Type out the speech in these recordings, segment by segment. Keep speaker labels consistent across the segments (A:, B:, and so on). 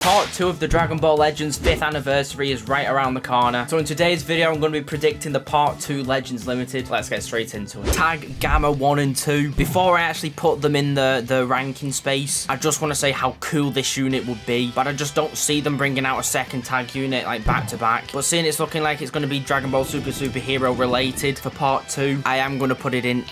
A: Part 2 of the Dragon Ball Legends 5th anniversary is right around the corner. So in today's video, I'm going to be predicting the Part 2 Legends Limited. Let's get straight into it. Tag Gamma 1 and 2. Before I actually put them in the ranking space, I just want to say how cool this unit would be. But I just don't see them bringing out a second tag unit like back to back. But seeing it's looking like it's going to be Dragon Ball Superhero related for Part 2, I am going to put it in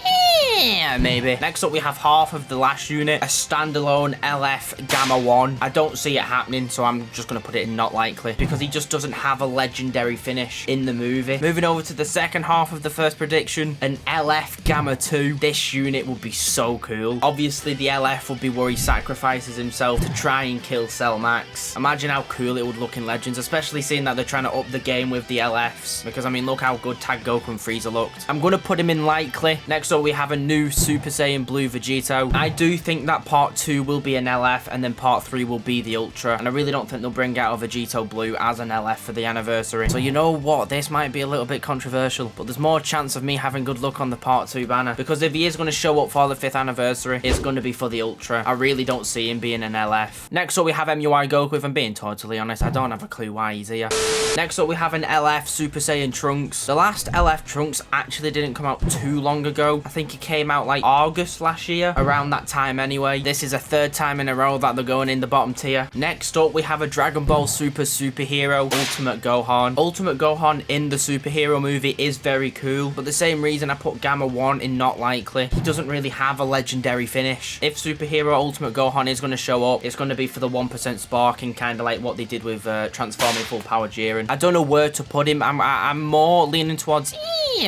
A: maybe. Next up, we have half of the last unit, a standalone LF Gamma 1. I don't see it happening, so I'm just going to put it in not likely because he just doesn't have a legendary finish in the movie. Moving over to the second half of the first prediction, an LF Gamma 2. This unit would be so cool. Obviously, the LF would be where he sacrifices himself to try and kill Cell Max. Imagine how cool it would look in Legends, especially seeing that they're trying to up the game with the LFs because, I mean, look how good Tag Goku and Frieza looked. I'm going to put him in likely. Next up, we have a new Super Saiyan Blue Vegito. I do think that Part 2 will be an LF and then Part 3 will be the Ultra, and I really don't think they'll bring out a Vegito Blue as an LF for the anniversary. So you know what, this might be a little bit controversial, but there's more chance of me having good luck on the Part 2 banner, because if he is going to show up for the 5th anniversary, it's going to be for the Ultra. I really don't see him being an LF. Next up, we have MUI Goku. If I'm being totally honest, I don't have a clue why he's here. Next up, we have an LF Super Saiyan Trunks. The last LF Trunks actually didn't come out too long ago. I think it came out like August last year, around that time anyway. This is a third time in a row that they're going in the bottom tier. Next up, we have a Dragon Ball Superhero Ultimate Gohan. Ultimate Gohan in the superhero movie is very cool, but the same reason I put Gamma 1 in not likely. He doesn't really have a legendary finish. If Superhero Ultimate Gohan is going to show up, it's going to be for the 1% sparking, kind of like what they did with Transforming Full Power Jiren. I don't know where to put him. I'm more leaning towards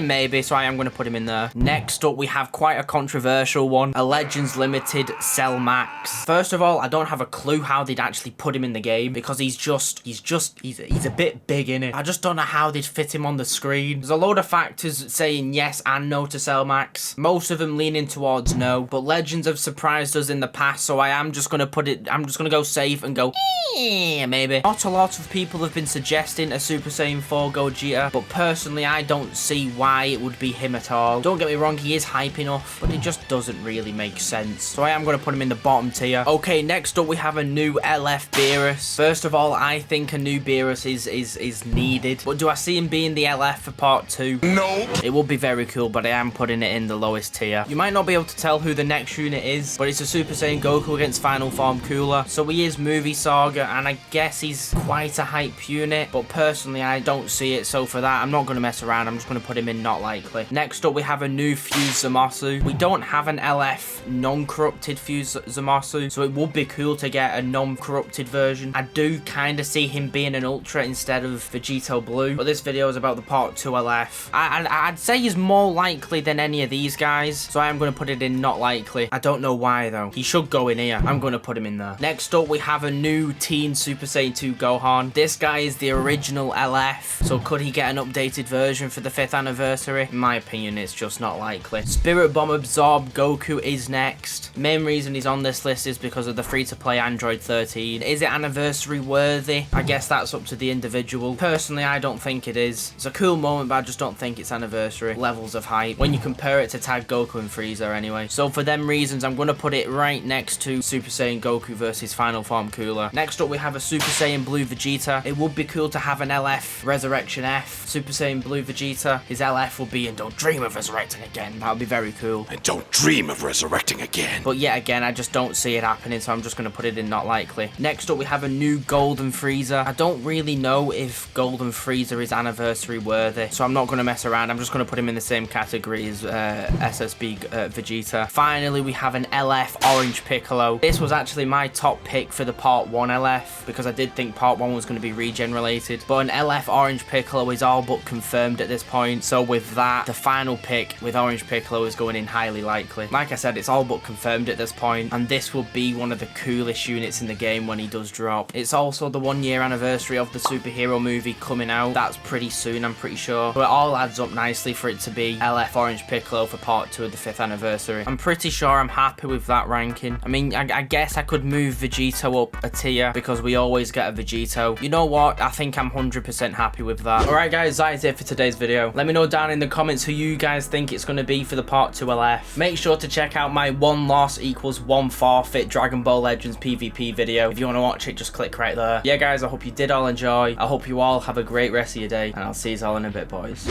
A: maybe, so I am going to put him in there. Next up, we have quite a controversial one, a Legends Limited Cell Max. First of all, I don't have a clue how they'd actually put him in the game because he's a bit big in it. I just don't know how they'd fit him on the screen. There's a load of factors saying yes and no to Cell Max. Most of them leaning towards no, but Legends have surprised us in the past, so I am just going to put it, I'm just going to go safe and go maybe. Not a lot of people have been suggesting a Super Saiyan 4 Gogeta, but personally I don't see why it would be him at all. Don't get me wrong, he is hype enough, but it just doesn't really make sense. So I am going to put him in the bottom tier. Okay, next up we have a new LF Beerus. First of all, I think a new Beerus is needed, but do I see him being the LF for Part 2? No. It would be very cool, but I am putting it in the lowest tier. You might not be able to tell who the next unit is, but it's a Super Saiyan Goku against Final Form Cooler. So he is Movie Saga, and I guess he's quite a hype unit, but personally I don't see it, so for that I'm not going to mess around. I'm just going to put him in not likely. Next up we have a new Fused Zamasu. We don't have an LF non-corrupted Fused Zamasu, so it would be cool to get a non-corrupted version. I do kind of see him being an Ultra instead of Vegito Blue, but this video is about the Part 2 LF. I'd say he's more likely than any of these guys, so I am going to put it in not likely. I don't know why though. He should go in here. I'm going to put him in there. Next up we have a new Teen Super Saiyan 2 Gohan. This guy is the original LF, so could he get an updated version for the 5th anniversary? In my opinion, it's just not likely. Spirit Bomb Absorb Goku is next. Main reason he's on this list is because of the free-to-play Android 13. Is it anniversary worthy? I guess that's up to the individual. Personally, I don't think it is. It's a cool moment, but I just don't think it's anniversary levels of hype when you compare it to Tag Goku and Frieza anyway. So for them reasons, I'm going to put it right next to Super Saiyan Goku versus Final Form Cooler. Next up, we have a Super Saiyan Blue Vegeta. It would be cool to have an LF Resurrection F. Super Saiyan Blue Vegeta. His LF will be, and don't dream of resurrecting again. That would be very cool.
B: And don't dream of resurrecting again.
A: But yet again, I just don't see it happening, so I'm just going to put it in not likely. Next up, we have a new Golden Frieza. I don't really know if Golden Frieza is anniversary worthy, so I'm not going to mess around. I'm just going to put him in the same category as SSB Vegeta. Finally, we have an LF Orange Piccolo. This was actually my top pick for the Part 1 LF, because I did think Part 1 was going to be regen related, but an LF Orange Piccolo is all but confirmed at this point. So with that, the final pick with Orange Piccolo is going in highly likely. Like I said, it's all but confirmed at this point, and this will be one of the coolest units in the game when he does drop. It's also the 1-year anniversary of the superhero movie coming out. That's pretty soon, I'm pretty sure. So it all adds up nicely for it to be LF Orange Piccolo for Part 2 of the 5th anniversary. I'm pretty sure I'm happy with that ranking. I mean, I guess I could move Vegito up a tier because we always get a Vegito. You know what? I think I'm 100% happy with that. Alright guys, that is it for today's video. Let me know know down in the comments who you guys think it's going to be for the part 2 LF. Make sure to check out my 1 loss equals 1 forfeit Dragon Ball Legends PvP video. If you want to watch it, just click right there. Yeah guys, I hope you did all enjoy. I hope you all have a great rest of your day, and I'll see you all in a bit, boys.